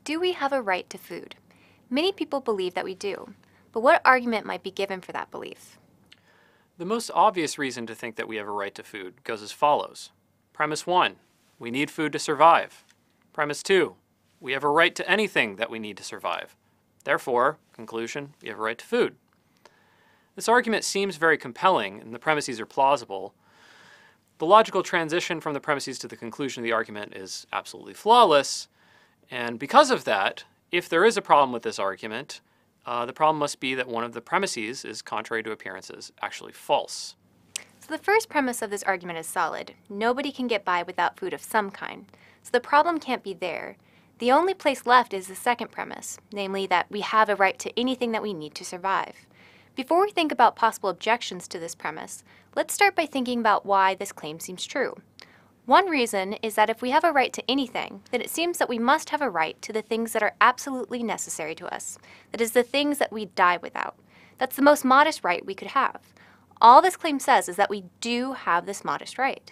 Do we have a right to food? Many people believe that we do, but what argument might be given for that belief? The most obvious reason to think that we have a right to food goes as follows. Premise 1, we need food to survive. Premise 2, we have a right to anything that we need to survive. Therefore, conclusion, we have a right to food. This argument seems very compelling and the premises are plausible. The logical transition from the premises to the conclusion of the argument is absolutely flawless, and because of that, if there is a problem with this argument, the problem must be that one of the premises is, contrary to appearances, actually false. So the first premise of this argument is solid. Nobody can get by without food of some kind. So the problem can't be there. The only place left is the second premise, namely that we have a right to anything that we need to survive. Before we think about possible objections to this premise, let's start by thinking about why this claim seems true. One reason is that if we have a right to anything, then it seems that we must have a right to the things that are absolutely necessary to us. That is, the things that we die without. That's the most modest right we could have. All this claim says is that we do have this modest right.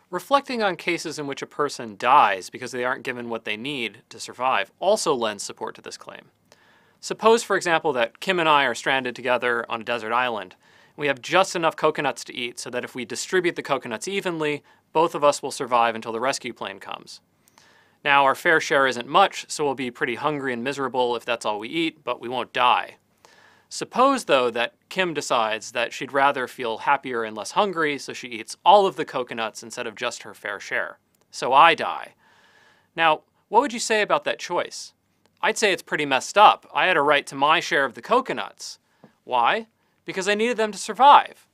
Reflecting on cases in which a person dies because they aren't given what they need to survive also lends support to this claim. Suppose, for example, that Kim and I are stranded together on a desert island. We have just enough coconuts to eat so that if we distribute the coconuts evenly, both of us will survive until the rescue plane comes. Now, our fair share isn't much, so we'll be pretty hungry and miserable if that's all we eat, but we won't die. Suppose, though, that Kim decides that she'd rather feel happier and less hungry, so she eats all of the coconuts instead of just her fair share. So I die. Now, what would you say about that choice? I'd say it's pretty messed up. I had a right to my share of the coconuts. Why? Because I needed them to survive.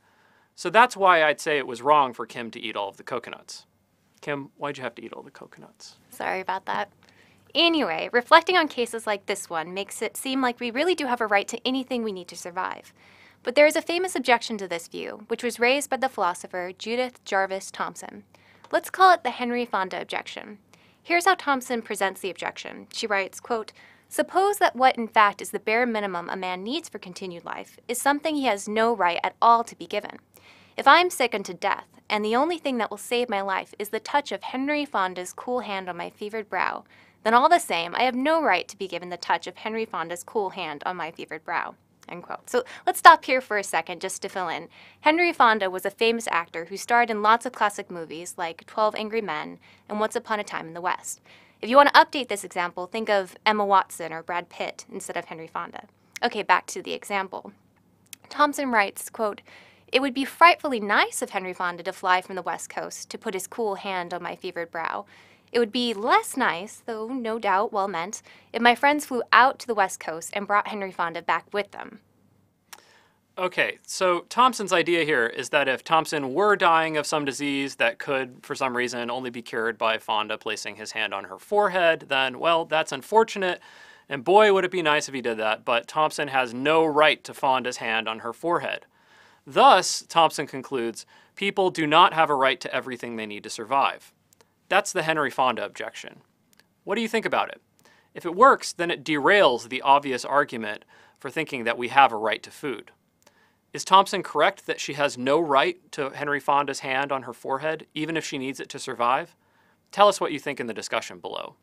So that's why I'd say it was wrong for Kim to eat all of the coconuts. Kim, why'd you have to eat all the coconuts? Sorry about that. Anyway, reflecting on cases like this one makes it seem like we really do have a right to anything we need to survive. But there is a famous objection to this view, which was raised by the philosopher Judith Jarvis Thomson. Let's call it the Henry Fonda objection. Here's how Thomson presents the objection. She writes, quote, "Suppose that what in fact is the bare minimum a man needs for continued life is something he has no right at all to be given. If I am sick unto death, and the only thing that will save my life is the touch of Henry Fonda's cool hand on my fevered brow, then all the same, I have no right to be given the touch of Henry Fonda's cool hand on my fevered brow." End quote. So let's stop here for a second just to fill in. Henry Fonda was a famous actor who starred in lots of classic movies like 12 Angry Men and Once Upon a Time in the West. If you want to update this example, think of Emma Watson or Brad Pitt instead of Henry Fonda. Okay, back to the example. Thomson writes, quote, "It would be frightfully nice of Henry Fonda to fly from the West Coast to put his cool hand on my fevered brow. It would be less nice, though no doubt well meant, if my friends flew out to the West Coast and brought Henry Fonda back with them." Okay, so Thomson's idea here is that if Thomson were dying of some disease that could, for some reason, only be cured by Fonda placing his hand on her forehead, then, well, that's unfortunate, and boy, would it be nice if he did that, but Thomson has no right to Fonda's hand on her forehead. Thus, Thomson concludes, people do not have a right to everything they need to survive. That's the Henry Fonda objection. What do you think about it? If it works, then it derails the obvious argument for thinking that we have a right to food. Is Thomson correct that she has no right to Henry Fonda's hand on her forehead, even if she needs it to survive? Tell us what you think in the discussion below.